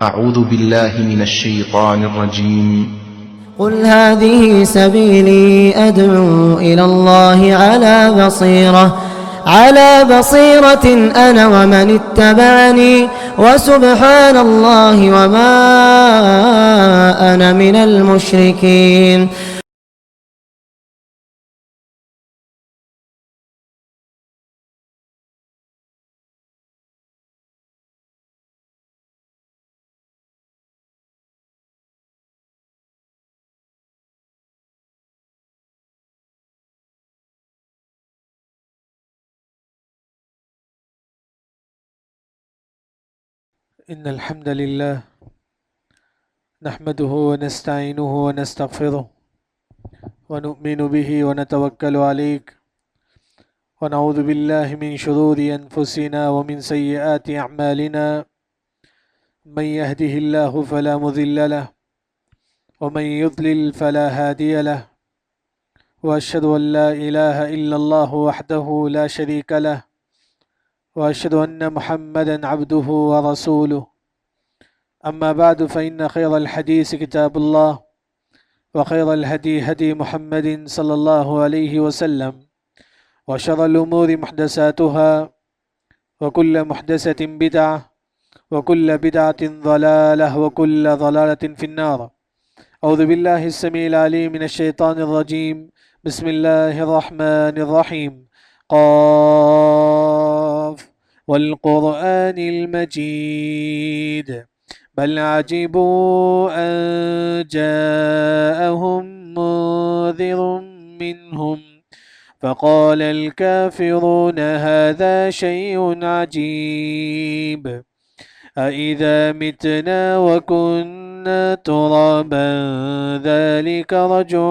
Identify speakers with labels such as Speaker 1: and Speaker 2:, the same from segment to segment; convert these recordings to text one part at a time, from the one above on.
Speaker 1: أعوذ بالله من الشيطان الرجيم.
Speaker 2: قل هذه سبيلي أدعو إلى الله على بصيرة أنا ومن اتبعني وسبحان الله وما أنا من المشركين.
Speaker 3: إن الحمد لله نحمده ونستعينه ونستغفره ونؤمن به ونتوكل عليه ونعوذ بالله من شرور أنفسنا ومن سيئات أعمالنا. من يهده الله فلا مضل له ومن يضلل فلا هادي له، وأشهد أن لا إله إلا الله وحده لا شريك له، وأشهد أن محمدًا عبده ورسوله. أما بعد فإن خير الحديث كتاب الله، وخير الهدي هدي محمد صلى الله عليه وسلم، وشر الأمور محدثاتها، وكل محدثة بدعة، وكل بدعة ضلالة، وكل ضلالة في النار. أعوذ بالله السميع العليم من الشيطان الرجيم. بسم الله الرحمن الرحيم. قاف والقرآن المجيد بل عجبوا أن جاءهم منذر منهم فقال الكافرون هذا شيء عجيب. أإذا متنا وكنا ترابا ذلك رجع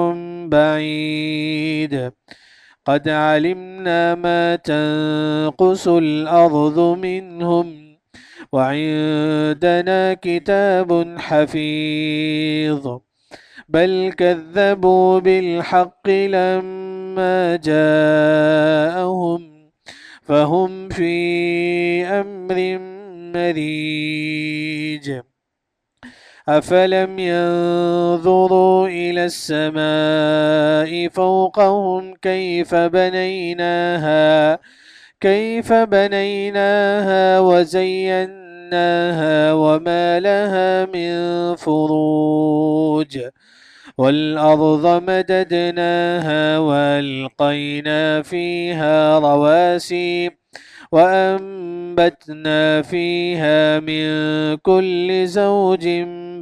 Speaker 3: بعيد. قد علمنا ما تنقص الأرض منهم وعندنا كتاب حفيظ. بل كذبوا بالحق لما جاءهم فهم في أمر مريج. أفلم ينظروا إلى السماء فوقهم كيف بنيناها وزيناها وما لها من فروج. والأرض مددناها وألقينا فيها رواسي وأنبتنا فيها من كل زوج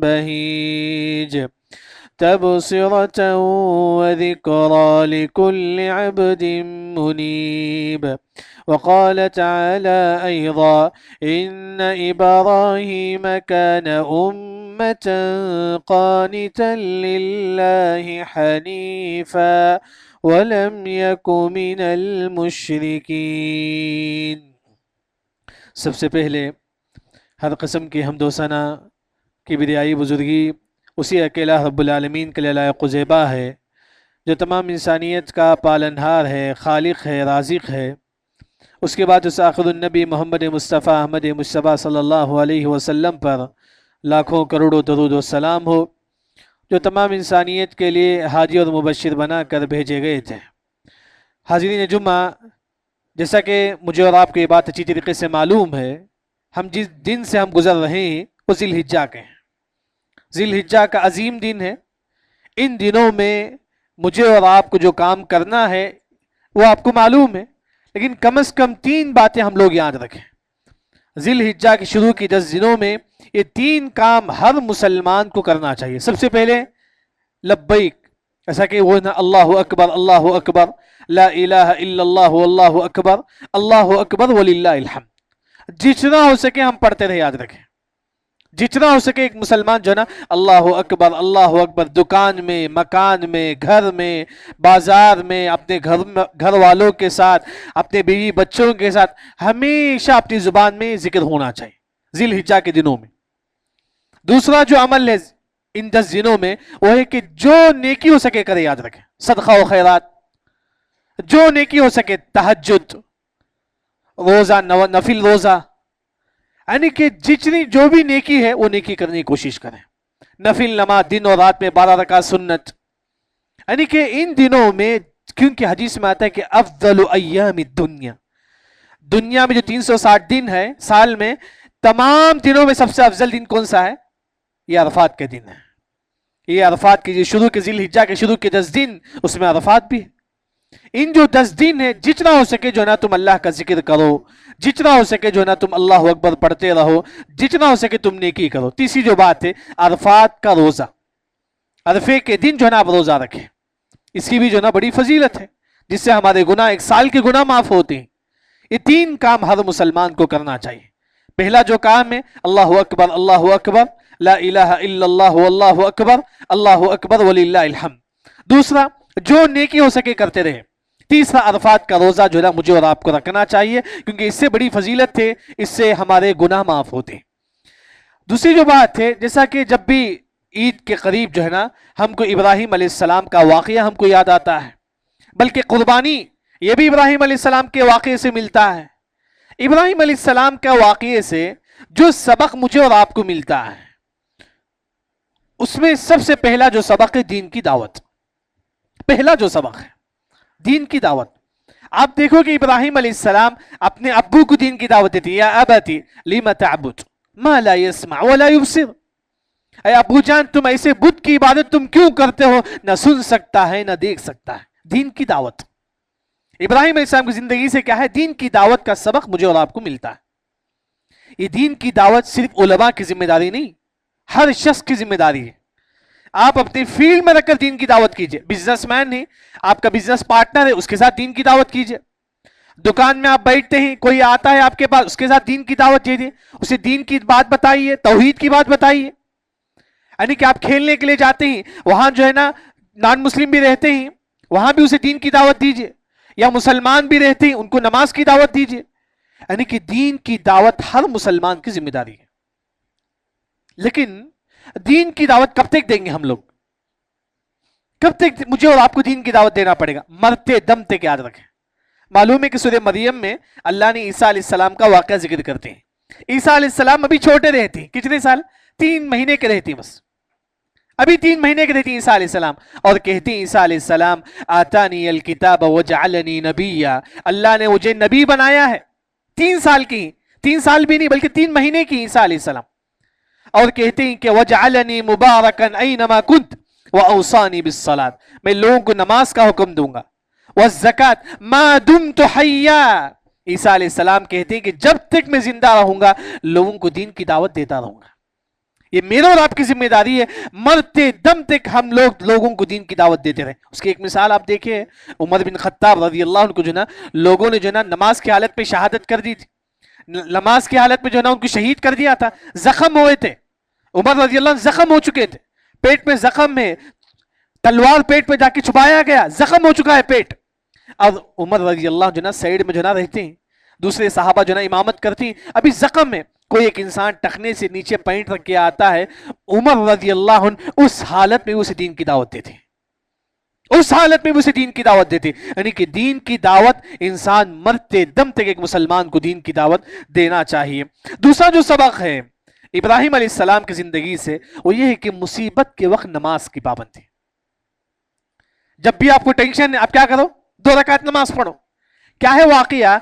Speaker 3: بهيج. تبصرة وذكرى لكل عبد منيب. وقال تعالى أيضا إن إبراهيم كان أمة قانتا لله حنيفا ولم يك من المشرکین۔ سب سے پہلے ہر قسم کی حمد و ثنا کی بدیعی بزرگی اسی اکیلا رب العالمین کے لیے لائق و زیبا ہے جو تمام انسانیت کا پالنہار ہے، خالق ہے، رازق ہے۔ اس کے بعد اس آخر النبی محمد مصطفیٰ احمد مصطفیٰ صلی اللہ علیہ وسلم پر لاکھوں کروڑوں درود و سلام ہو، جو تمام انسانیت کے لیے حاجی اور مبشر بنا کر بھیجے گئے تھے۔ حاضرین جمعہ، جیسا کہ مجھے اور آپ کو یہ بات اچھی طریقے سے معلوم ہے، ہم جس دن سے ہم گزر رہے ہیں وہ ذی الحجہ کے ہیں۔ ذی الحجہ کا عظیم دن ہے۔ ان دنوں میں مجھے اور آپ کو جو کام کرنا ہے وہ آپ کو معلوم ہے، لیکن کم از کم 3 باتیں ہم لوگ یاد رکھیں۔ ذی الحجہ کی شروع کی 10 دنوں میں یہ 3 کام ہر مسلمان کو کرنا چاہیے۔ سب سے پہلے لبیک، ایسا کہ وہ اللہ اکبر اللہ اکبر لا الہ الا اللہ واللہ اکبر وللہ الحمد، جتنا ہو سکے ہم پڑھتے رہے، یاد رکھیں۔ جتنا ہو سکے ایک مسلمان جو ہے نا اللہ اکبر دکان میں، مکان میں، گھر میں، بازار میں، اپنے گھر والوں کے ساتھ، اپنے بیوی بچوں کے ساتھ ہمیشہ اپنی زبان میں ذکر ہونا چاہیے ذی الحجہ کے دنوں میں۔ دوسرا جو عمل ہے ان 10 دنوں میں وہ ہے کہ جو نیکی ہو سکے کرے، یاد رکھیں۔ صدقہ و خیرات، جو نیکی ہو سکے، تہجد، روزہ، نفل روزہ، یعنی کہ جتنی جو بھی نیکی ہے وہ نیکی کرنے کی کوشش کریں. نفل نماز دن اور رات میں 12 رکعت سنت، یعنی کہ ان دنوں میں، کیونکہ حدیث میں آتا ہے کہ افضل ایام الدنیا، دنیا میں جو 360 دن ہے سال میں، تمام دنوں میں سب سے افضل دن کون سا ہے؟ یہ عرفات کے دن ہے. یہ عرفات کے شروع کے ذی الحجہ کے شروع کے 10 دن، اس میں عرفات بھی ہے. ان جو 10 دن ہے جتنا ہو سکے جو ہے نا تم اللہ کا ذکر کرو، جتنا ہو سکے جو ہے نا تم اللہ اکبر پڑھتے رہو، جتنا ہو سکے تم نیکی کرو. تیسری جو بات ہے عرفات کا روزہ، عرفے کے دن جو ہے نا آپ روزہ رکھیں، اس کی بھی جو ہے نا بڑی فضیلت ہے، جس سے ہمارے گناہ، ایک سال کے گناہ معاف ہوتے ہیں. یہ 3 کام ہر مسلمان کو کرنا چاہیے. پہلا جو کام ہے اللہ اکبر لا الہ الا اللہ واللہ اکبر اللہ اکبر وللہ الحمد. دوسرا جو نیکی ہو سکے کرتے رہے. تیسرا عرفات کا روزہ جو ہے نا مجھے اور آپ کو رکھنا چاہیے، کیونکہ اس سے بڑی فضیلت ہے، اس سے ہمارے گناہ معاف ہوتے ہیں. دوسری جو بات ہے، جیسا کہ جب بھی عید کے قریب جو ہے نا ہم کو ابراہیم علیہ السلام کا واقعہ ہم کو یاد آتا ہے، بلکہ قربانی یہ بھی ابراہیم علیہ السلام کے واقعے سے ملتا ہے. ابراہیم علیہ السلام کا واقعے سے جو سبق مجھے اور آپ کو ملتا ہے، اس میں سب سے پہلا جو سبق ہے دین کی دعوت. پہلا جو سبق ہے دین کی دعوت. آپ دیکھو کہ ابراہیم علیہ السلام اپنے ابو کو دین کی دعوت دیتی، یا ابتی لم تعبد ما لا يسمع ولا يبصر. اے ابو جان تم ایسے بت کی عبادت تم کیوں کرتے ہو، نہ سن سکتا ہے نہ دیکھ سکتا ہے. دین کی دعوت. ابراہیم علیہ السلام کی زندگی سے کیا ہے؟ دین کی دعوت کا سبق مجھے اور آپ کو ملتا ہے. یہ دین کی دعوت صرف علماء کی ذمہ داری نہیں، ہر شخص کی ذمہ داری ہے. آپ اپنی فیلڈ میں رکھ کر دین کی دعوت کیجئے. بزنس مین ہے، آپ کا بزنس پارٹنر ہے، اس کے ساتھ دین کی دعوت کیجئے. دکان میں آپ بیٹھتے ہیں، کوئی آتا ہے آپ کے پاس، اس کے ساتھ دین کی دعوت دیجئے، اسے دین کی بات بتائیے، توحید کی بات بتائیے. یعنی کہ آپ کھیلنے کے لیے جاتے ہیں، وہاں جو ہے نا نان مسلم بھی رہتے ہیں، وہاں بھی اسے دین کی دعوت دیجئے. یا مسلمان بھی رہتے ہیں، ان کو نماز کی دعوت دیجئے. یعنی کہ دین کی دعوت ہر مسلمان کی ذمہ داری ہے. لیکن دین کی دعوت کب تک دیں گے ہم لوگ؟ کب تک مجھے اور آپ کو دین کی دعوت دینا پڑے گا؟ مرتے دم تک یاد رکھیں. معلوم ہے کہ سورہ مریم میں اللہ نے عیسیٰ علیہ السلام کا واقعہ ذکر کرتے ہیں. عیسیٰ علیہ السلام ابھی چھوٹے رہتے ہیں. کتنے سال؟ 3 مہینے کے رہتے ہیں بس. ابھی 3 مہینے کے رہتے ہیں عیسیٰ علیہ السلام. اور کہتے ہیں عیسیٰ علیہ السلام آتانی الکتاب وجعلنی نبیا، اللہ نے مجھے نبی بنایا ہے. 3 سال کی، 3 سال بھی نہیں بلکہ 3 مہینے کی عیسیٰ علیہ السلام. اور کہتے ہیں کہ وجعلنی مبارکا اینما کنت واوصانی بالصلاۃ، میں لوگوں کو نماز کا حکم دوں گا، والزکاۃ ما دمت حیا. عیسیٰ علیہ السلام کہتے ہیں کہ جب تک میں زندہ رہوں گا لوگوں کو دین کی دعوت دیتا رہوں گا. یہ میرے اور آپ کی ذمہ داری ہے، مرتے دم تک ہم لوگوں کو دین کی دعوت دیتے رہیں. اس کی ایک مثال آپ دیکھیں، عمر بن خطاب رضی اللہ عنہ کو جو نا لوگوں نے جو نا نماز کی حالت پہ شہادت کر دی تھی، نماز کی حالت میں جو نا ان کو شہید کر دیا تھا. زخم ہوئے تھے، عمر رضی اللہ عنہ زخم ہو چکے تھے، پیٹ میں زخم ہے، تلوار پیٹ میں جا کے چھپایا گیا، زخم ہو چکا ہے پیٹ. اب عمر رضی اللہ عنہ جو نا سائیڈ میں جو نا رہتے ہیں، دوسرے صحابہ جو نا امامت کرتی ہیں، ابھی زخم ہے. کوئی ایک انسان ٹخنے سے نیچے پینٹ رکھ کے آتا ہے، عمر رضی اللہ عنہ اس حالت میں اسے دین کی دعوت دیتے، اس حالت میں اسے دین کی دعوت دیتے. یعنی کہ دین کی دعوت انسان مرتے دم تک ایک مسلمان کو دین کی دعوت دینا چاہیے. دوسرا جو سبق ہے ابراہیم علیہ السلام کی زندگی سے، وہ یہ ہے کہ مصیبت کے وقت نماز کی پابندی. جب بھی آپ کو ٹینشن ہے آپ کیا کرو؟ 2 رکعت نماز پڑھو. کیا ہے واقعہ؟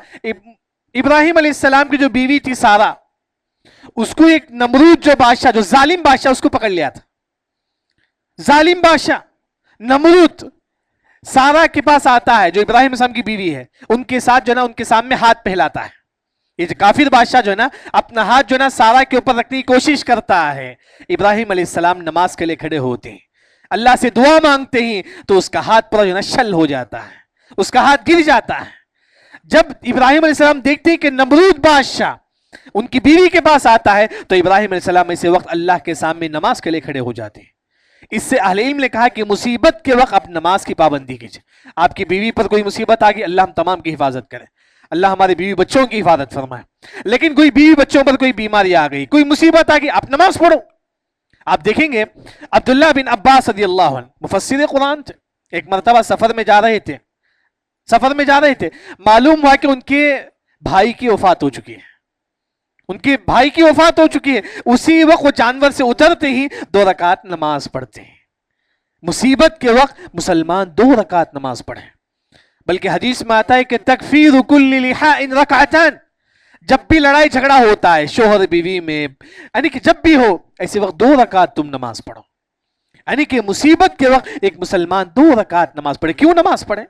Speaker 3: ابراہیم علیہ السلام کی جو بیوی تھی سارہ، اس کو ایک نمرود جو بادشاہ، جو ظالم بادشاہ، اس کو پکڑ لیا تھا. ظالم بادشاہ نمرود سارہ کے پاس آتا ہے، جو ابراہیم علیہ السلام کی بیوی ہے، ان کے ساتھ جو نا ان کے سامنے ہاتھ پھیلاتا ہے. یہ جو کافر بادشاہ جو ہے نا اپنا ہاتھ جو نا سارہ کے اوپر رکھنے کی کوشش کرتا ہے. ابراہیم علیہ السلام نماز کے لیے کھڑے ہوتے ہیں، اللہ سے دعا مانگتے ہیں، تو اس کا ہاتھ پورا جو نا شل ہو جاتا ہے، اس کا ہاتھ گر جاتا ہے. جب ابراہیم علیہ السلام دیکھتے ہیں کہ نمرود بادشاہ ان کی بیوی کے پاس آتا ہے، تو ابراہیم علیہ السلام ایسے وقت اللہ کے سامنے نماز کے لیے کھڑے ہو جاتے ہیں. اس سے اہل علم نے کہا کہ مصیبت کے وقت آپ نماز کی پابندی کیجئے. آپ کی بیوی پر کوئی مصیبت آ گئی، اللہ ہم تمام کی حفاظت کرے، اللہ ہمارے بیوی بچوں کی حفاظت فرمائے. لیکن کوئی بیوی بچوں پر کوئی بیماری آ گئی، کوئی مصیبت آ گئی، آپ نماز پڑھو. آپ دیکھیں گے عبداللہ بن عباس رضی اللہ عنہ مفسر قرآن تھے. ایک مرتبہ سفر میں جا رہے تھے، معلوم ہوا کہ ان کے بھائی کی وفات ہو چکی ہے. ان کے بھائی کی وفات ہو چکی ہے، اسی وقت وہ جانور سے اترتے ہی 2 رکعت نماز پڑھتے ہیں۔ مصیبت کے وقت مسلمان 2 رکعت نماز پڑھیں، بلکہ حدیث میں آتا ہے کہ تکفیر کل لحاء رکعتان، جب بھی لڑائی جھگڑا ہوتا ہے شوہر بیوی میں، یعنی کہ جب بھی ہو ایسے وقت 2 رکعت تم نماز پڑھو، یعنی کہ مصیبت کے وقت ایک مسلمان 2 رکعت نماز پڑھے۔ کیوں نماز پڑھے؟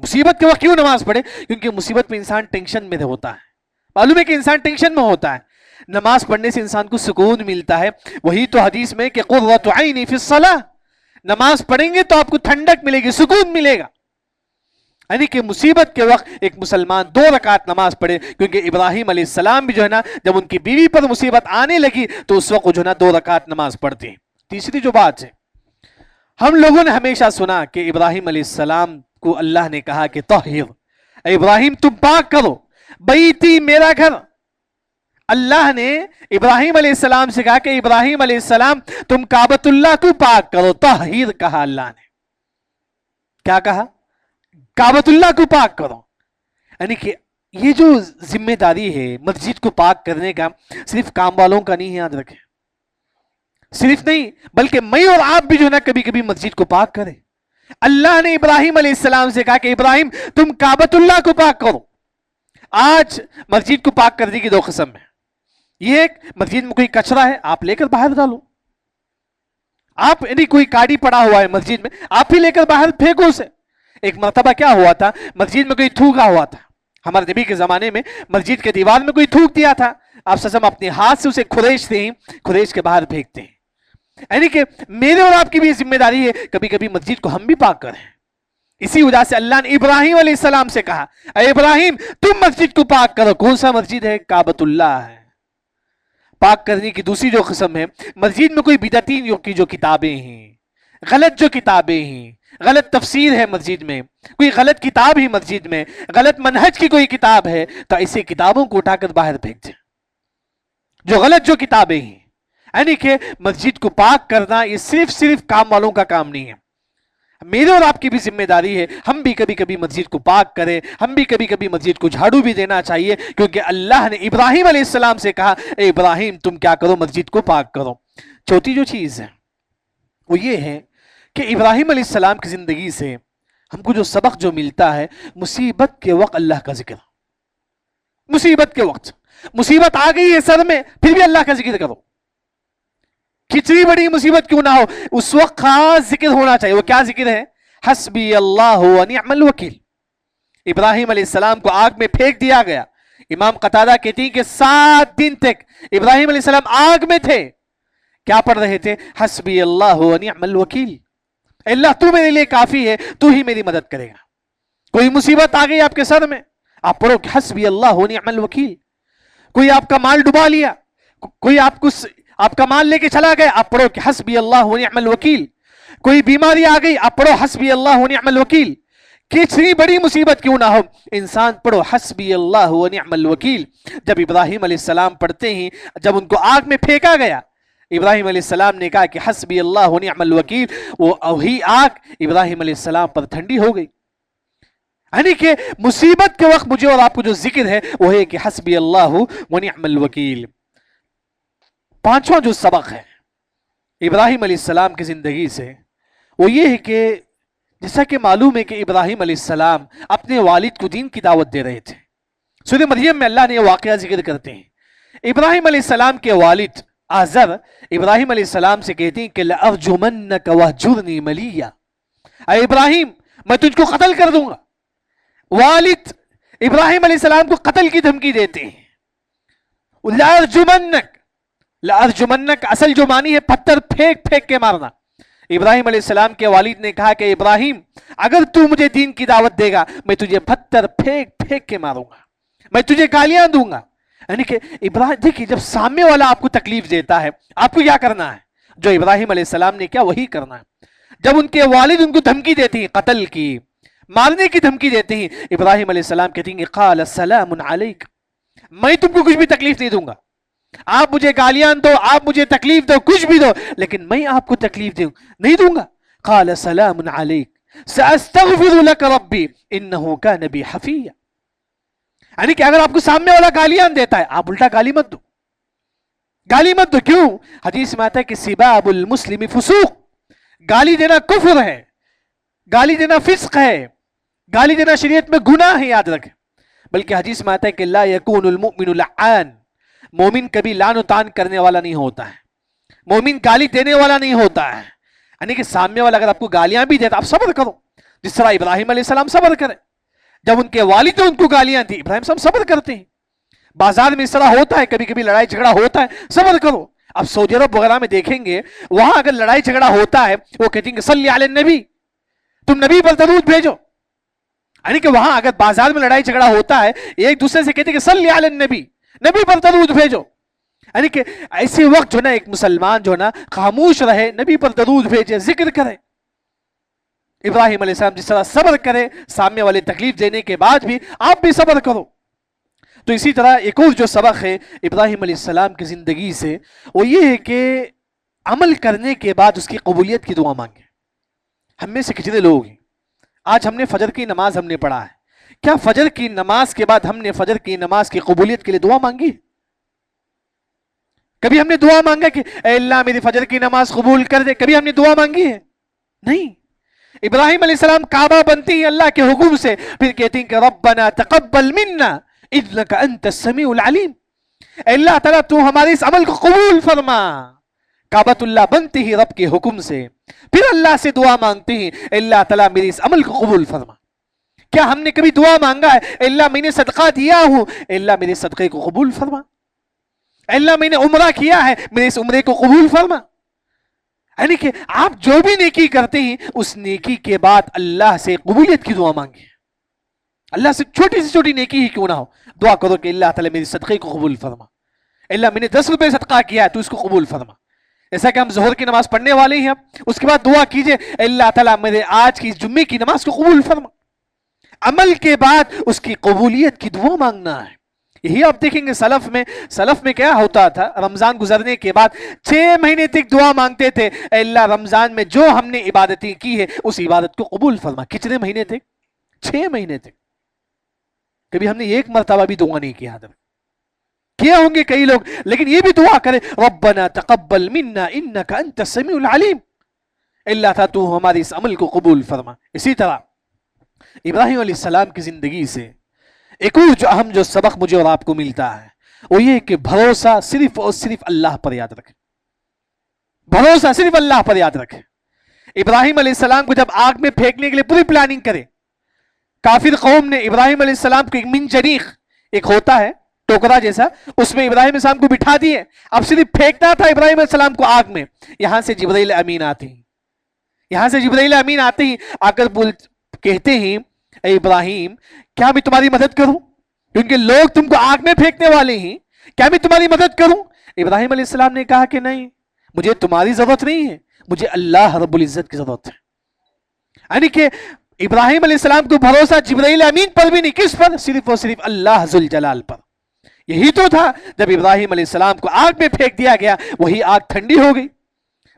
Speaker 3: مصیبت کے وقت کیوں نماز پڑھے؟ کیونکہ مصیبت میں انسان ٹینشن میں ہوتا ہے، معلوم ہے کہ انسان ٹینشن میں ہوتا ہے، نماز پڑھنے سے انسان کو سکون ملتا ہے۔ وہی تو حدیث میں کہ قرۃ عینی فی الصلاۃ، نماز پڑھیں گے تو آپ کو ٹھنڈک ملے گی، سکون ملے گا۔ یعنی کہ مصیبت کے وقت ایک مسلمان 2 رکعت نماز پڑھے، کیونکہ ابراہیم علیہ السلام بھی جو ہے نا جب ان کی بیوی پر مصیبت آنے لگی تو اس وقت جو ہے نا 2 رکعت نماز پڑھتے ہیں۔ تیسری جو بات ہے، ہم لوگوں نے ہمیشہ سنا کہ ابراہیم علیہ السلام کو اللہ نے کہا کہ طہر، اے ابراہیم تم پاک کرو بیتی، میرا گھر۔ اللہ نے ابراہیم علیہ السلام سے کہا کہ ابراہیم علیہ السلام تم کعبۃ اللہ کو پاک کرو، طہر کہا اللہ نے۔ کیا کہا؟ کعبۃ اللہ کو پاک کرو۔ یعنی کہ یہ جو ذمہ داری ہے مسجد کو پاک کرنے کا، صرف کام والوں کا نہیں ہے، یاد رکھیں، صرف نہیں بلکہ میں اور آپ بھی جو ہے نا کبھی کبھی مسجد کو پاک کریں۔ اللہ نے ابراہیم علیہ السلام سے کہا کہ ابراہیم تم کعبۃ اللہ کو پاک کرو۔ آج مسجد کو پاک کرنے کی 2 قسم ہے۔ یہ ایک، مسجد میں کوئی کچرا ہے آپ لے کر باہر ڈالو، آپ یعنی کوئی کاڑی پڑا ہوا ہے مسجد میں آپ ہی لے کر باہر پھینکو اسے۔ ایک مرتبہ کیا ہوا تھا، مسجد میں کوئی تھوکا ہوا تھا، ہمارے نبی کے زمانے میں مسجد کے دیوار میں کوئی تھوک دیا تھا، آپ سسم اپنے ہاتھ سے اسے کھریچتے ہیں، کھریچ کے باہر پھینکتے ہیں۔ یعنی کہ میرے اور آپ کی بھی ذمہ داری ہے کبھی کبھی مسجد کو ہم بھی پاک کریں۔ اسی وجہ سے اللہ نے ابراہیم علیہ السلام سے کہا اے ابراہیم تم مسجد کو پاک کرو۔ کون سا مسجد ہے؟ کعبۃ اللہ ہے۔ پاک کرنے کی دوسری جو قسم ہے، مسجد میں کوئی بدعتیوں کی جو کتابیں ہیں، غلط جو کتابیں ہیں، غلط تفسیر ہے مسجد میں، کوئی غلط کتاب ہی مسجد میں، غلط منہج کی کوئی کتاب ہے، تو ایسے کتابوں کو اٹھا کر باہر پھینک دیں، جو غلط جو کتابیں ہیں۔ یعنی کہ مسجد کو پاک کرنا یہ صرف کام والوں کا کام نہیں ہے، میرے اور آپ کی بھی ذمہ داری ہے، ہم بھی کبھی کبھی مسجد کو پاک کریں، ہم بھی کبھی کبھی مسجد کو جھاڑو بھی دینا چاہیے، کیونکہ اللہ نے ابراہیم علیہ السلام سے کہا اے ابراہیم تم کیا کرو، مسجد کو پاک کرو۔ چوتھی جو چیز ہے وہ یہ ہے کہ ابراہیم علیہ السلام کی زندگی سے ہم کو جو سبق جو ملتا ہے، مصیبت کے وقت اللہ کا ذکر۔ مصیبت کے وقت، مصیبت آ گئی ہے سر میں، پھر بھی اللہ کا ذکر کرو، کتنی بڑی مصیبت کیوں نہ ہو، اس وقت خاص ذکر ہونا چاہیے۔ وہ کیا ذکر ہے؟ حسبی اللہ و نعم الوکیل۔ ابراہیم علیہ السلام کو آگ میں پھینک دیا گیا، امام قتادہ کہتی ہیں کہ 7 دن تک ابراہیم علیہ السلام آگ میں تھے، کیا پڑھ رہے تھے؟ حسبی اللہ و نعم الوکیل، اللہ تو میرے لیے کافی ہے، تو ہی میری مدد کرے گا۔ کوئی مصیبت آ گئی آپ کے سر میں، آپ پڑھو کہ حسبی اللہ و نعم الوکیل۔ کوئی آپ کا مال ڈبا لیا، کوئی آپ کا مال لے کے چلا گیا، آپ پڑھو کہ حسبی اللہ و نعم الوکیل۔ کوئی بیماری آ گئی، آپ پڑھو حسبی اللہ و نعم الوکیل۔ کتنی بڑی مصیبت کیوں نہ ہو، انسان پڑھو حسبی اللہ و نعم الوکیل۔ جب ابراہیم علیہ السلام پڑھتے ہیں، جب ان کو آگ میں پھینکا گیا، ابراہیم علیہ السلام نے کہا کہ حسبی اللہ و نعم الوکیل، وہی آگ ابراہیم علیہ السلام پر ٹھنڈی ہو گئی۔ یعنی کہ مصیبت کے وقت مجھے اور آپ کو جو ذکر ہے وہ ہے کہ حسبی اللہ و نعم الوکیل۔ 5واں جو سبق ہے ابراہیم علیہ السلام کی زندگی سے، وہ یہ ہے کہ جیسا کہ معلوم ہے کہ ابراہیم علیہ السلام اپنے والد کو دین کی دعوت دے رہے تھے۔ سورہ مریم میں اللہ نے یہ واقعہ ذکر کرتے ہیں، ابراہیم علیہ السلام کے والد آزر ابراہیم علیہ السلام سے کہتے ہیں کہ لَأَرْجُمَنَّكَ وَاهْجُرْنِي مَلِيًّا، اے ابراہیم میں تجھ کو قتل کر دوں گا۔ والد ابراہیم علیہ السلام کو قتل کی دھمکی دیتے ہیں۔ لَأَرْجُمَنَّكَ اصل جو معنی ہے پتھر پھینک پھینک کے مارنا۔ ابراہیم علیہ السلام کے والد نے کہا کہ ابراہیم اگر تو مجھے دین کی دعوت دے گا میں تجھے پتھر پھینک پھینک کے ماروں گا، میں تجھے گالیاں دوں گا۔ یعنی کہ ابراہیم دیکھیے، جب سامنے والا آپ کو تکلیف دیتا ہے آپ کو کیا کرنا ہے؟ جو ابراہیم علیہ السلام نے کیا وہی کرنا ہے۔ جب ان کے والد ان کو دھمکی دیتے ہیں، قتل کی، مارنے کی دھمکی دیتے ہیں، ابراہیم علیہ السلام کہتے ہیں کہ قال السلام علیک، میں تم کو کچھ بھی تکلیف نہیں دوں گا، آپ مجھے گالیاں دو، آپ مجھے تکلیف دو، کچھ بھی دو، لیکن میں آپ کو تکلیف نہیں دوں گا۔ قال سلام علیک سأستغفر لك ربی انه كان بی حفیہ۔ یعنی کہ اگر آپ کو سامنے والا گالیاں دیتا ہے آپ الٹا گالی مت دو، گالی مت دو. کیوں؟ حدیث میں آتا ہے کہ سباب المسلم فسوق، گالی دینا کفر ہے، گالی دینا فسق ہے، گالی دینا شریعت میں گناہ ہے، یاد رکھیں. بلکہ حدیث میں آتا ہے کہ لا یکون المؤمن لعان، مومن کبھی لعن و طعن کرنے والا نہیں ہوتا ہے، مومن گالی دینے والا نہیں ہوتا ہے. یعنی کہ سامنے والا اگر آپ کو گالیاں بھی دیتا آپ صبر کرو، جس طرح ابراہیم علیہ السلام صبر کرے. جب ان کے والد نے ان کو گالیاں دی، ابراہیم صاحب صبر کرتے ہیں. بازار میں اس طرح ہوتا ہے، کبھی کبھی لڑائی جھگڑا ہوتا ہے، صبر کرو. اب سعودی عرب وغیرہ میں دیکھیں گے وہاں اگر لڑائی جھگڑا ہوتا ہے وہ کہتے ہیں کہ صلی علی النبی، تم نبی پر درود بھیجو. یعنی کہ وہاں اگر بازار میں لڑائی جھگڑا ہوتا ہے ایک دوسرے سے کہتے ہیں کہ صلی علی النبی، نبی پر درود بھیجو. یعنی کہ ایسے وقت جو نا ایک مسلمان جو نا خاموش رہے، نبی پر درود بھیجے، ذکر کرے. ابراہیم علیہ السلام جس طرح صبر کرے سامنے والے تکلیف دینے کے بعد بھی، آپ بھی صبر کرو. تو اسی طرح ایک اور جو سبق ہے ابراہیم علیہ السلام کی زندگی سے وہ یہ ہے کہ عمل کرنے کے بعد اس کی قبولیت کی دعا مانگے. ہم میں سے کتنے لوگ ہیں آج ہم نے فجر کی نماز ہم نے پڑھا ہے، کیا فجر کی نماز کے بعد ہم نے فجر کی نماز کی قبولیت کے لیے دعا مانگی؟ کبھی ہم نے دعا مانگا کہ اے اللہ میری فجر کی نماز قبول کر دے؟ کبھی ہم نے دعا مانگی ہے؟ نہیں. ابراہیم علیہ السلام کعبہ بنتی ہیں اللہ کے حکم سے، پھر کہتے ہیں کہ ربنا تقبل منا انک انت السمیع العلیم، اے اللہ تعالیٰ تو ہمارے اس عمل کو قبول فرما. کعبۃ اللہ بنتی ہی رب کے حکم سے، پھر اللہ سے دعا مانگتے ہیں اے اللہ تعالیٰ میرے اس عمل کو قبول فرما. کیا ہم نے کبھی دعا مانگا ہے اے اللہ میں نے صدقہ دیا ہوں، اے اللہ میرے صدقے کو قبول فرما، اے اللہ میں نے عمرہ کیا ہے میرے اس عمرے کو قبول فرما؟ یعنی کہ آپ جو بھی نیکی کرتے ہیں اس نیکی کے بعد اللہ سے قبولیت کی دعا مانگیں. اللہ سے چھوٹی سے چھوٹی نیکی ہی کیوں نہ ہو دعا کرو کہ اللہ تعالیٰ میری صدقے کو قبول فرما، اللہ میں نے 10 روپے صدقہ کیا ہے تو اس کو قبول فرما. ایسا کہ ہم ظہر کی نماز پڑھنے والے ہیں اس کے بعد دعا کیجئے اللہ تعالیٰ میرے آج کی جمعے کی نماز کو قبول فرما. عمل کے بعد اس کی قبولیت کی دعا مانگنا ہے. یہی آپ دیکھیں گے سلف میں کیا ہوتا تھا، رمضان گزرنے کے بعد 6 مہینے تک دعا مانگتے تھے اے اللہ رمضان میں جو ہم نے عبادتیں کی ہے اس عبادت کو قبول فرما. کتنے مہینے تک؟ 6 مہینے تک. کبھی ہم نے ایک مرتبہ بھی دعا نہیں کیا کیا ہوں گے کئی لوگ، لیکن یہ بھی دعا کرے ربنا تقبل منا انک انت السمیع العلیم، اللہ تعالیٰ تو ہمارے اس عمل کو قبول فرما. اسی طرح ابراہیم علیہ السلام کی زندگی سے ایک اور جو اہم جو سبق مجھے اور آپ کو ملتا ہے وہ یہ کہ بھروسہ صرف اور صرف اللہ پر یاد رکھے. بھروسہ صرف اللہ پر یاد رکھے. ابراہیم علیہ السلام کو جب آگ میں پھینکنے کے لیے پوری پلاننگ کرے، کافر قوم نے ابراہیم علیہ السلام کو ایک منجنیق ایک ہوتا ہے ٹوکرا جیسا، اس میں ابراہیم علیہ السلام کو بٹھا دیے. اب صرف پھینکنا تھا ابراہیم علیہ السلام کو آگ میں. یہاں سے جبرائیل امین آتے ہیں، یہاں سے جبرائیل امین آتے ہیں، آ کر کہتے ہیں اے ابراہیم کیا میں تمہاری مدد کروں؟ کیونکہ لوگ تم کو آگ میں پھینکنے والے ہیں، کیا میں تمہاری مدد کروں؟ ابراہیم علیہ السلام نے کہا کہ نہیں، مجھے تمہاری ضرورت نہیں ہے، مجھے اللہ رب العزت کی ضرورت ہے. یعنی کہ ابراہیم علیہ السلام کو بھروسہ جبرائیل امین پر بھی نہیں، کس پر؟ صرف اور صرف اللہ ذوالجلال پر. یہی تو تھا جب ابراہیم علیہ السلام کو آگ میں پھینک دیا گیا وہی آگ ٹھنڈی ہو گئی.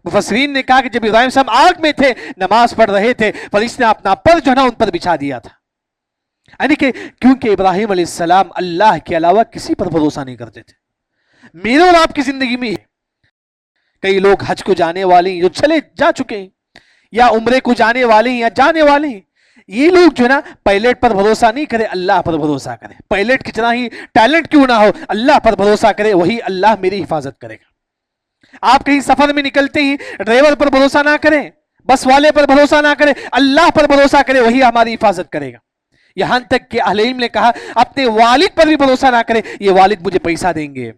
Speaker 3: مفسرین نے کہا کہ جب ابراہیم صاحب آگ میں تھے نماز پڑھ رہے تھے فرشتے نے اپنا پر جو ہے نا ان پر بچھا دیا تھا. یعنی کہ کیونکہ ابراہیم علیہ السلام اللہ کے علاوہ کسی پر بھروسہ نہیں کرتے تھے. میرے اور آپ کی زندگی میں کئی لوگ حج کو جانے والے ہیں جو چلے جا چکے ہیں، یا عمرے کو جانے والے ہیں یا جانے والے ہیں. یہ لوگ جو ہے نا پائلٹ پر بھروسہ نہیں کرے، اللہ پر بھروسہ کرے. پائلٹ کتنا ہی ٹیلنٹ کیوں نہ ہو اللہ پر بھروسہ کرے، وہی اللہ میری حفاظت کرے گا. آپ کہیں سفر میں نکلتے ہیں ڈرائیور پر بھروسہ نہ کریں، بس والے پر بھروسہ نہ کریں، اللہ پر بھروسہ کرے وہی ہماری حفاظت کرے گا. یہاں تک کہ اہل علم نے کہا اپنے والد پر بھی بھروسہ نہ کرے، یہ والد مجھے پیسہ دیں گے،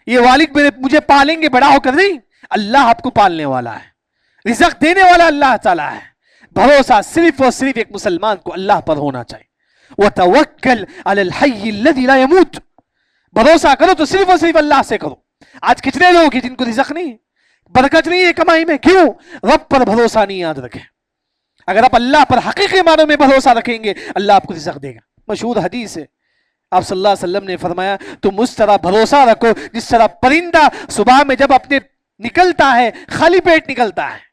Speaker 3: یہ والد مجھے پالیں گے بڑا ہو کر. نہیں، اللہ آپ کو پالنے والا ہے، رزق دینے والا اللہ تعالیٰ ہے. بھروسہ صرف اور صرف ایک مسلمان کو اللہ پر ہونا چاہیے. وَتَوَكَّلْ عَلَى الْحَيِّ الَّذِي لَا يَمُوتُ، بھروسہ کرو تو صرف اور صرف اللہ سے کرو. آج کتنے لوگ ہیں جن کو رزق نہیں، برکت نہیں ہے کمائی میں؟ کیوں؟ رب پر بھروسہ نہیں یاد رکھے. اگر آپ اللہ پر حقیقی معنوں میں بھروسہ رکھیں گے اللہ آپ کو رزق دے گا. مشہور حدیث ہے، آپ صلی اللہ علیہ وسلم نے فرمایا تم اس طرح بھروسہ رکھو جس طرح پرندہ صبح میں جب اپنے نکلتا ہے خالی پیٹ نکلتا ہے،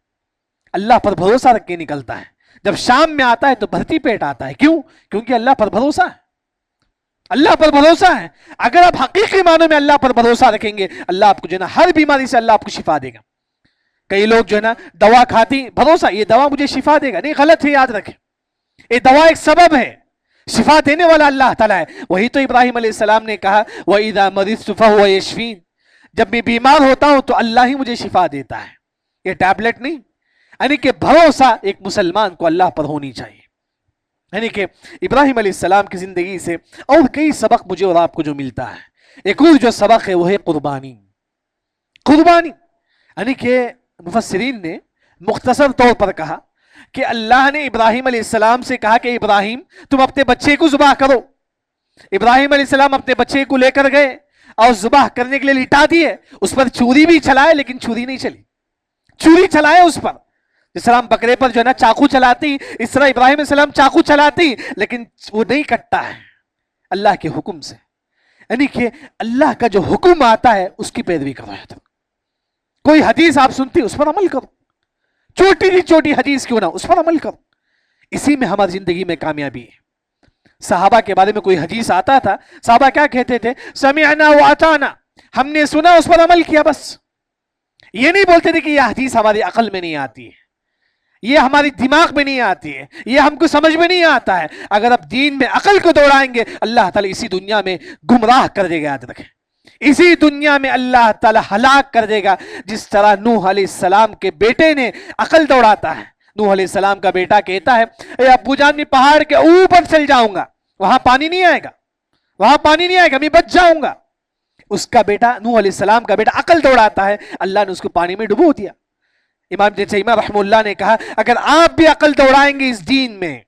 Speaker 3: اللہ پر بھروسہ رکھ کے نکلتا ہے، جب شام میں آتا ہے تو بھرتی پیٹ آتا ہے. کیوں؟ کیونکہ اللہ پر بھروسہ ہے. اللہ پر بھروسہ ہے. اگر آپ حقیقی معنوں میں اللہ پر بھروسہ رکھیں گے, اللہ آپ کو جو ہے نا ہر بیماری سے اللہ آپ کو شفا دے گا. کئی لوگ جو ہے نا دوا کھاتی, بھروسہ یہ دوا مجھے شفا دے گا, نہیں, غلط ہے, یاد رکھیں. یہ دوا ایک سبب ہے, شفا دینے والا اللہ تعالیٰ ہے. وہی تو ابراہیم علیہ السلام نے کہا وَإِذَا مَرِضْتُ فَهُوَ يَشْفِينِ, جب میں بیمار ہوتا ہوں تو اللہ ہی مجھے شفا دیتا ہے, یہ ٹیبلٹ نہیں. یعنی کہ بھروسہ ایک مسلمان کو اللہ پر ہونی چاہیے. یعنی کہ ابراہیم علیہ السلام کی زندگی سے اور کئی سبق مجھے اور آپ کو جو ملتا ہے. ایک اور جو سبق ہے وہ ہے قربانی. قربانی یعنی کہ مفسرین نے مختصر طور پر کہا کہ اللہ نے ابراہیم علیہ السلام سے کہا کہ ابراہیم تم اپنے بچے کو ذبح کرو. ابراہیم علیہ السلام اپنے بچے کو لے کر گئے اور ذبح کرنے کے لیے لٹا دیے. اس پر چھری بھی چلائے لیکن چھری نہیں چلی. چھری چلائے اس پر, جس طرح ہم بکرے پر جو ہے نا چاقو چلاتی, اس طرح ابراہیم علیہ السلام چاقو چلاتی لیکن وہ نہیں کٹتا ہے اللہ کے حکم سے. یعنی کہ اللہ کا جو حکم آتا ہے اس کی پیروی کرو. کوئی حدیث آپ سنتی اس پر عمل کرو, چھوٹی سی چھوٹی حدیث کیوں نہ, اس پر عمل کرو. اسی میں ہماری زندگی میں کامیابی ہے. صحابہ کے بارے میں کوئی حدیث آتا تھا, صحابہ کیا کہتے تھے؟ سمعنا واطعنا, ہم نے سنا اس پر عمل کیا بس. یہ نہیں بولتے تھے کہ یہ حدیث ہماری عقل میں نہیں آتی ہے, یہ ہماری دماغ میں نہیں آتی ہے, یہ ہم کو سمجھ میں نہیں آتا ہے. اگر آپ دین میں عقل کو دوڑائیں گے اللہ تعالیٰ اسی دنیا میں گمراہ کر دے گا. یاد رکھیں, اسی دنیا میں اللہ تعالیٰ ہلاک کر دے گا. جس طرح نوح علیہ السلام کے بیٹے نے عقل دوڑاتا ہے. نوح علیہ السلام کا بیٹا کہتا ہے اے ابو جان, میں پہاڑ کے اوپر چل جاؤں گا, وہاں پانی نہیں آئے گا, وہاں پانی نہیں آئے گا, میں بچ جاؤں گا. اس کا بیٹا نوح علیہ السلام کا بیٹا عقل دوڑاتا ہے, اللہ نے اس کو پانی میں ڈبو دیا. امام ابن تیمیہ رحمہ اللہ نے کہا اگر آپ بھی عقل دوڑائیں گے اس دین میں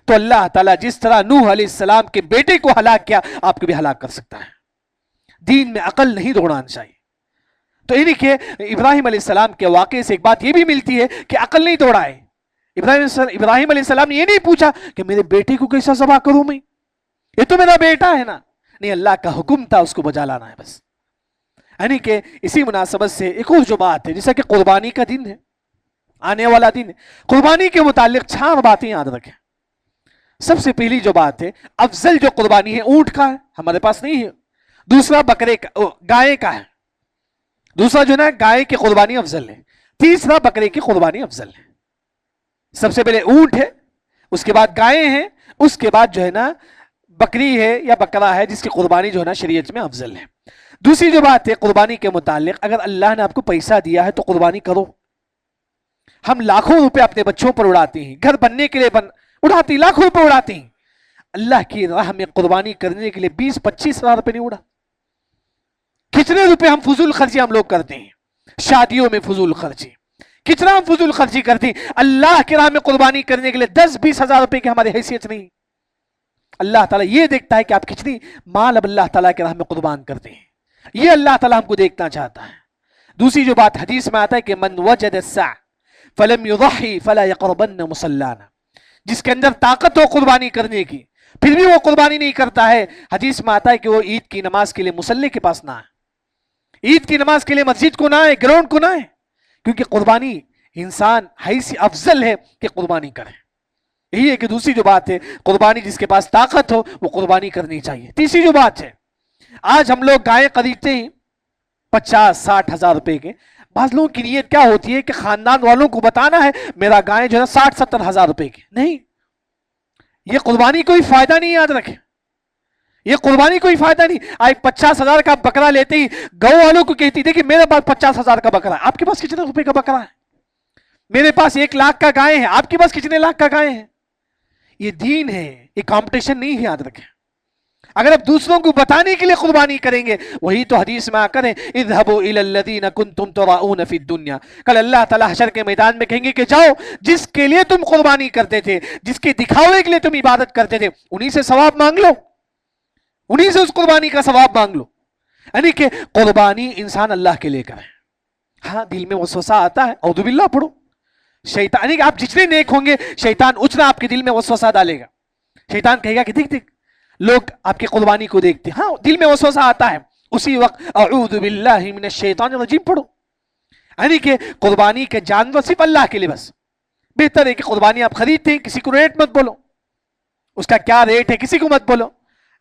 Speaker 3: تو اللہ تعالیٰ جس طرح نوح علیہ السلام کے بیٹے کو ہلاک کیا آپ کو بھی ہلاک کر سکتا ہے. دین میں عقل نہیں دوڑانا چاہیے. تو یعنی کہ ابراہیم علیہ السلام کے واقعے سے ایک بات یہ بھی ملتی ہے کہ عقل نہیں دوڑائے. ابراہیم علیہ السلام نے یہ نہیں پوچھا کہ میرے بیٹے کو کیسا ذبح کروں میں, یہ تو میرا بیٹا ہے نا. نہیں, اللہ کا حکم تھا, اس کو بجا لانا ہے بس. یعنی کہ اسی مناسبت سے ایک اور جو بات ہے, جیسا کہ قربانی کا دن ہے, آنے والا دن ہے, قربانی کے متعلق 4 باتیں یاد رکھیں. سب سے پہلی جو بات ہے, افضل جو قربانی ہے اونٹ کا ہے, ہمارے پاس نہیں ہے. دوسرا بکرے کا, گائے کا ہے. دوسرا جو ہے نا گائے کی قربانی افضل ہے. تیسرا بکرے کی قربانی افضل ہے. سب سے پہلے اونٹ ہے, اس کے بعد گائے ہیں, اس کے بعد جو ہے نا بکری ہے یا بکرا ہے جس کی قربانی جو ہے نا شریعت میں افضل ہے. دوسری جو بات ہے قربانی کے متعلق, اگر اللہ نے آپ کو پیسہ دیا ہے تو قربانی کرو. ہم لاکھوں روپے اپنے بچوں پر اڑاتے ہیں, گھر بننے کے لیے اڑاتے ہیں, لاکھوں روپے اڑاتے ہیں. اللہ کی راہ میں قربانی کرنے کے لیے 20-25 ہزار روپے نہیں اڑا. کتنے روپے ہم فضول خرچی ہم لوگ کرتے ہیں, شادیوں میں فضول خرچی, کتنا ہم فضول خرچی کرتے ہیں. اللہ کی راہ میں قربانی کرنے کے لیے 10-20 ہزار روپے کی ہماری حیثیت نہیں. اللہ تعالیٰ یہ دیکھتا ہے کہ آپ کتنی مال اب اللہ تعالیٰ کی راہ میں قربان کرتے ہیں, یہ اللہ تعالیٰ ہم کو دیکھنا چاہتا ہے. دوسری جو بات حدیث میں آتا ہے کہ من وجد السع فلم یضحی فلا یقربن مصلانا, جس کے اندر طاقت ہو قربانی کرنے کی پھر بھی وہ قربانی نہیں کرتا ہے, حدیث میں آتا ہے کہ وہ عید کی نماز کے لیے مصلی کے پاس نہ آئے, عید کی نماز کے لیے مسجد کو نہ آئے, گراؤنڈ کو نہ آئے. کیونکہ قربانی انسان حیث افضل ہے کہ قربانی کرے. یہی ہے کہ دوسری جو بات ہے قربانی جس کے پاس طاقت ہو وہ قربانی کرنی چاہیے. تیسری جو بات ہے, آج ہم لوگ گائے خریدتے ہیں 50-60 ہزار روپے کے. بعض لوگوں کی نیت کیا ہوتی ہے کہ خاندان والوں کو بتانا ہے میرا گائے جو ہے 60-70 ہزار روپے کی. نہیں, یہ قربانی کوئی فائدہ نہیں. یاد رکھیں, یہ قربانی کوئی فائدہ نہیں. آج 50 ہزار کا بکرا لیتے ہی گاؤں والوں کو کہتی تھی کہ میرے پاس 50 ہزار کا بکرا ہے, آپ کے پاس کتنے روپے کا بکرا ہے؟ میرے پاس 1 لاکھ کا گائے ہے, آپ کے پاس کتنے لاکھ کا گائے ہے؟ یہ دین ہے, یہ کمپٹیشن نہیں ہے. یاد رکھیں, اگر آپ دوسروں کو بتانے کے لیے قربانی کریں گے, وہی تو حدیث میں آ کر اذهبوا الى الذين كنتم تراؤون في الدنيا, کل اللہ تعالیٰ حشر کے میدان میں کہیں گے کہ جاؤ جس کے لیے تم قربانی کرتے تھے, جس کے دکھاوے کے لیے تم عبادت کرتے تھے, انہی سے ثواب مانگ لو, انہی سے اس قربانی کا ثواب مانگ لو. یعنی کہ قربانی انسان اللہ کے لیے کرے. ہاں دل میں وسوسہ آتا ہے, اعوذ باللہ پڑھو. شیطان, یعنی کہ آپ جتنے نیک ہوں گے شیطان اتنا آپ کے دل میں وسوسہ ڈالے گا. شیطان کہے گا کہ دیکھ لوگ آپ کی قربانی کو دیکھتے, ہاں دل میں وسوسہ آتا ہے, اسی وقت اعوذ باللہ من الشیطان الرجیم پڑھو. یعنی کہ قربانی کے جانور صرف اللہ کے لیے بس. بہتر ہے کہ قربانی آپ خریدتے ہیں کسی کو ریٹ مت بولو, اس کا کیا ریٹ ہے کسی کو مت بولو.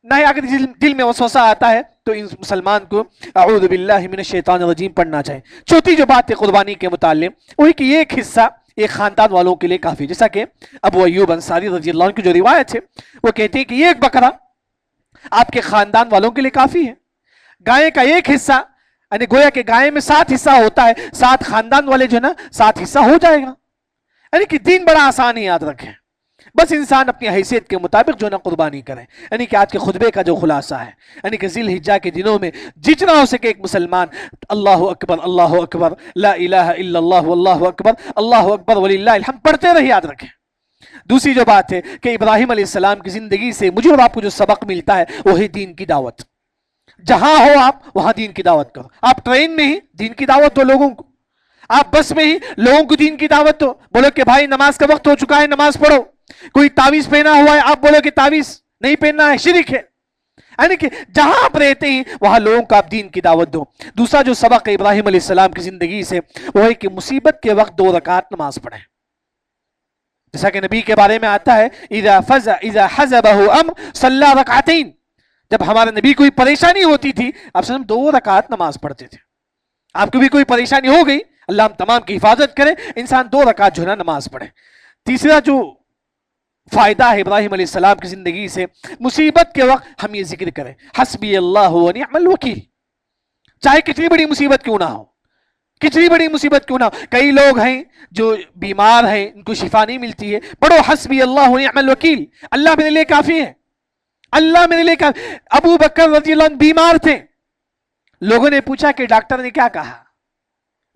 Speaker 3: نہ ہی اگر دل میں وسوسہ آتا ہے تو ان مسلمان کو اعوذ باللہ من الشیطان الرجیم پڑھنا چاہیے. چوتھی جو بات ہے قربانی کے متعلق وہی کہ یہ ایک حصہ ایک خاندان والوں کے لیے کافی. جیسا کہ ابو ایوب انصاری رضی اللہ عنہ کی جو روایت ہے وہ کہتے ہیں کہ یہ ایک بکرا آپ کے خاندان والوں کے لیے کافی ہے. گائے کا ایک حصہ یعنی گویا کہ گائے میں 7 حصہ ہوتا ہے, 7 خاندان والے جو ہے نا 7 حصہ ہو جائے گا. یعنی کہ دین بڑا آسان ہے, یاد رکھیں. بس انسان اپنی حیثیت کے مطابق جو ہے نا قربانی کرے. یعنی کہ آج کے خطبے کا جو خلاصہ ہے یعنی کہ ذی الحجہ کے دنوں میں جتنا ہو سکے ایک مسلمان اللہ اکبر لا الہ الا اللہ اللہ اکبر وللہ الحمد پڑھتے رہے, یاد رکھیں. دوسری جو بات ہے کہ ابراہیم علیہ السلام کی زندگی سے مجھے اور آپ کو جو سبق ملتا ہے وہی دین کی دعوت. جہاں ہو آپ وہاں دین کی دعوت کرو. آپ ٹرین میں ہی دین کی دعوت دو لوگوں کو, آپ بس میں ہی لوگوں کو دین کی دعوت دو. بولو کہ بھائی نماز کا وقت ہو چکا ہے, نماز پڑھو. کوئی تعویذ پہنا ہوا ہے, آپ بولو کہ تعویذ نہیں پہننا ہے, شرک ہے. یعنی کہ جہاں آپ رہتے ہیں وہاں لوگوں کو آپ دین کی دعوت دو. دوسرا جو سبق ہے ابراہیم علیہ السلام کی زندگی سے وہ ہے کہ مصیبت کے وقت 2 رکعت نماز پڑھیں. جیسا کہ نبی کے بارے میں آتا ہے اذا حزبه امر صلی رکعتین. جب ہمارے نبی کوئی پریشانی ہوتی تھی آپ صلی اللہ علیہ وسلم 2 رکعت نماز پڑھتے تھے. آپ کو بھی کوئی پریشانی ہو گئی, اللہ ہم تمام کی حفاظت کرے, انسان 2 رکعت جو ہے نا نماز پڑھے. تیسرا جو فائدہ ہے ابراہیم علیہ السلام کی زندگی سے مصیبت کے وقت ہم یہ ذکر کریں حسبی اللہ و نعم الوکیل. چاہے کتنی بڑی مصیبت کیوں نہ ہو, کتنی بڑی مصیبت کیوں نہ ہو. کئی لوگ ہیں جو بیمار ہیں, ان کو شفا نہیں ملتی ہے, پڑھو حسبی اللہ و نعم الوکیل, اللہ میرے لیے کافی ہے, اللہ میرے لیے کافی. ابو بکر رضی اللہ عنہ بیمار تھے, لوگوں نے پوچھا کہ ڈاکٹر نے کیا کہا.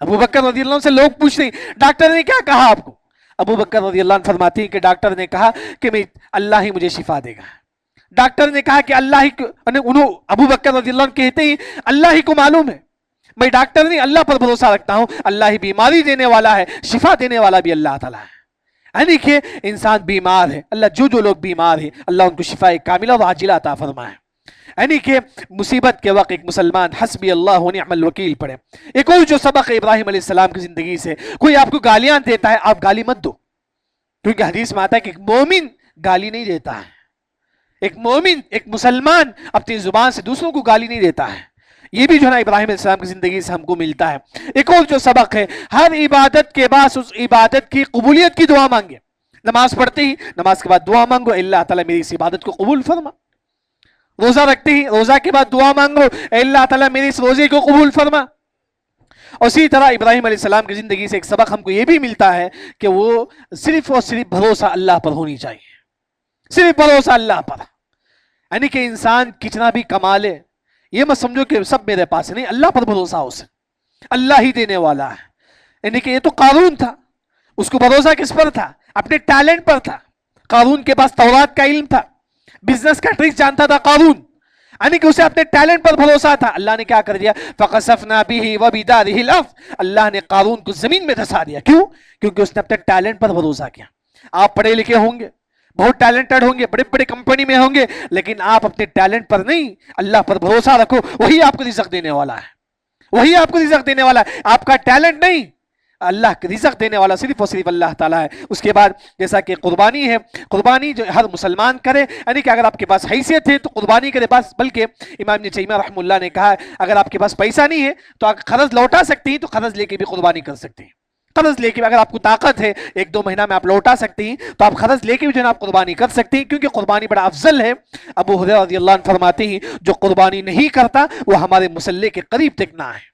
Speaker 3: ابو بکر رضی اللہ عنہ سے لوگ پوچھتے ہیں ڈاکٹر نے کیا کہا آپ کو. ابو بکر رضی اللہ عنہ فرماتے ہیں کہ ڈاکٹر نے کہا کہ اللہ ہی مجھے شفا دے گا. ڈاکٹر نے کہا کہ اللہ ہی ابو بکر رضی اللہ عنہ کہتے ہیں اللہ ہی کو معلوم ہے, میں ڈاکٹر نہیں اللہ پر بھروسہ رکھتا ہوں, اللہ ہی بیماری دینے والا ہے, شفا دینے والا بھی اللہ تعالیٰ ہے. یعنی کہ انسان بیمار ہے, اللہ جو لوگ بیمار ہیں اللہ ان کو شفا کاملہ و عاجلہ عطا فرمائے. یعنی کہ مصیبت کے وقت ایک مسلمان حسبی اللہ و نعم الوکیل پڑھے. ایک اور جو سبق ہے ابراہیم علیہ السلام کی زندگی سے, کوئی آپ کو گالیاں دیتا ہے آپ گالی مت دو, کیونکہ حدیث میں آتا ہے کہ ایک مومن گالی نہیں دیتا ہے. ایک مومن ایک مسلمان اپنی زبان سے دوسروں کو گالی نہیں دیتا ہے. یہ بھی جو ہے نا ابراہیم علیہ السلام کی زندگی سے ہم کو ملتا ہے. ایک اور جو سبق ہے ہر عبادت کے بعد اس عبادت کی قبولیت کی دعا مانگے. نماز پڑھتے ہی نماز کے بعد دعا مانگو اللہ تعالیٰ میری اس عبادت کو قبول فرما. روزہ رکھتے ہی روزہ کے بعد دعا مانگو اللہ تعالیٰ میرے اس روزے کو قبول فرما. اور اسی طرح ابراہیم علیہ السلام کی زندگی سے ایک سبق ہم کو یہ بھی ملتا ہے کہ وہ صرف اور صرف بھروسہ اللہ پر ہونی چاہیے, صرف بھروسہ اللہ پر. یعنی کہ انسان کتنا بھی کما لے یہ مت سمجھو کہ سب میرے پاس ہے, نہیں, اللہ پر بھروسہ ہو سے, اللہ ہی دینے والا ہے. یعنی کہ یہ تو قارون تھا, اس کو بھروسہ کس پر تھا؟ اپنے ٹیلنٹ پر تھا. قارون کے پاس تورات کا علم تھا, بزنس کا ٹرک جانتا تھا قارون, یعنی کہ اسے اپنے ٹیلنٹ پر بھروسہ تھا. اللہ نے کیا کر دیا فَخَسَفْنَا بِهِ وَبِدَارِهِ الْأَرْضَ, اللہ نے قارون کو زمین میں دھسا دیا. کیوں؟ کیونکہ اس نے اپنے ٹیلنٹ پر بھروسہ کیا. آپ پڑھے لکھے ہوں گے, بہت ٹیلنٹڈ ہوں گے, بڑے بڑے کمپنی میں ہوں گے, لیکن آپ اپنے ٹیلنٹ پر نہیں اللہ پر بھروسہ رکھو, وہی آپ کو رزق دینے والا ہے, وہی آپ کو رزق دینے والا ہے. آپ کا ٹیلنٹ نہیں, اللہ کے رزق دینے والا صرف اور صرف اللہ تعالیٰ ہے. اس کے بعد جیسا کہ قربانی ہے, قربانی جو ہر مسلمان کرے, یعنی کہ اگر آپ کے پاس حیثیت ہے تو قربانی کرے. بس بلکہ امام ابن تیمیہ رحمہ اللہ نے کہا اگر آپ کے پاس پیسہ نہیں ہے تو آپ قرض لوٹا سکتے ہیں, تو قرض لے کے بھی قربانی کر سکتے ہیں. قرض لے کے اگر آپ کو طاقت ہے 1-2 مہینہ میں آپ لوٹا سکتے ہیں تو آپ قرض لے کے بھی جو ہے آپ قربانی کر سکتے ہیں, کیونکہ قربانی بڑا افضل ہے. ابو ہریرہ رضی اللہ عنہ فرماتے ہیں جو قربانی نہیں کرتا وہ ہمارے مصلی کے قریب تک نہ ہے.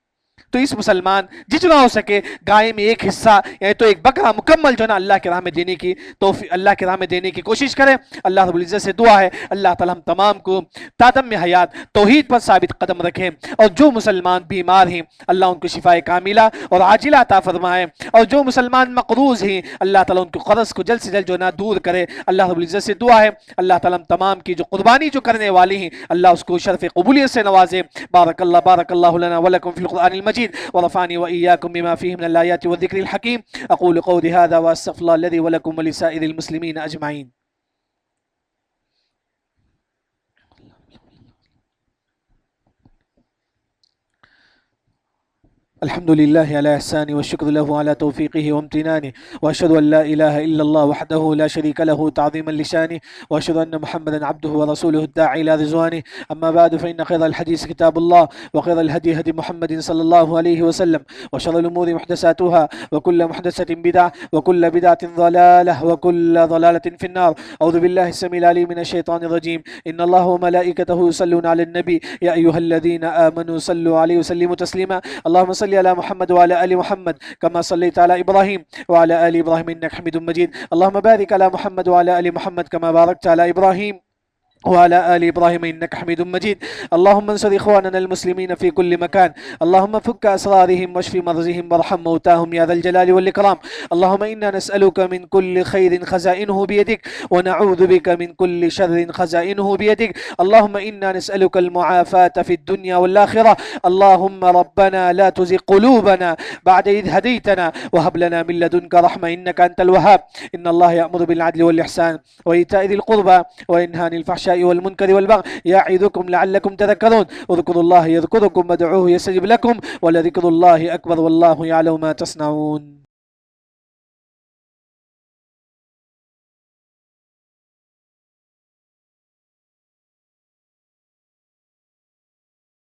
Speaker 3: تو اس مسلمان جتنا ہو سکے گائے میں ایک حصہ یا تو ایک بکرا مکمل جو ہے نا اللہ کے راہ میں دینے کی توفیق, اللہ کے راہ میں دینے کی کوشش کرے. اللہ رب العزت سے دعا ہے اللہ تعالی ہم تمام کو تادم میں حیات توحید پر ثابت قدم رکھیں, اور جو مسلمان بیمار ہیں اللہ ان کو شفا کاملہ اور عاجلہ عطا فرمائے, اور جو مسلمان مقروض ہیں اللہ تعالی ان کو قرض کو جلد سے جلد جو ہے نا دور کرے. اللہ رب العزت سے دعا ہے اللہ تعالی ہم تمام کی جو قربانی جو کرنے والی ہیں اللہ اس کو شرف قبولیت سے نوازے. بارک اللہ لنا ولکم فی القرآن المجید ورفعني وإياكم بما فيه من الآيات والذكر الحكيم. أقول قولي هذا وأستغفر الله الذي ولكم ولسائر المسلمين أجمعين. الحمد لله على إحسانه والشكر له على توفيقه وامتنانه، وأشهد أن لا إله إلا الله وحده لا شريك له تعظيما لشانه، وأشهد أن محمدا عبده ورسوله الداعي إلى رضوانه. أما بعد، فإن خير الحديث كتاب الله، وخير الهدي هدي محمد صلى الله عليه وسلم، وشر الأمور محدثاتها، وكل محدثة بدعة، وكل بدعة ضلالة، وكل ضلالة في النار. أعوذ بالله السميع العليم من الشيطان الرجيم. إن الله وملائكته يصلون على النبي يا أيها الذين آمنوا صلوا عليه وسلموا تسليما. اللهم صل على محمد وعلى آل محمد كما صليت على إبراهيم وعلى آل إبراهيم إنك حميد مجيد. اللهم بارك على محمد وعلى آل محمد كما باركت على إبراهيم وعلى آل إبراهيم إنك حميد مجيد. اللهم انصر إخواننا المسلمين في كل مكان، اللهم فك أسرارهم واشف مرضهم وارحم موتاهم يا ذا الجلال والإكرام. اللهم إنا نسألك من كل خير خزائنه بيدك، ونعوذ بك من كل شر خزائنه بيدك. اللهم إنا نسألك المعافاة في الدنيا والآخرة. اللهم ربنا لا تزغ قلوبنا بعد إذ هديتنا، وهب لنا من لدنك رحمة إنك أنت الوهاب. إن الله يأمر بالعدل والإحسان وإيتاء ذي القربى وينهى عن الفحشاء والمنكر والبغي يعظكم لعلكم تذكرون. اذكروا الله يذكركم وادعوه يستجب لكم، ولذكر الله أكبر والله يعلم ما تصنعون.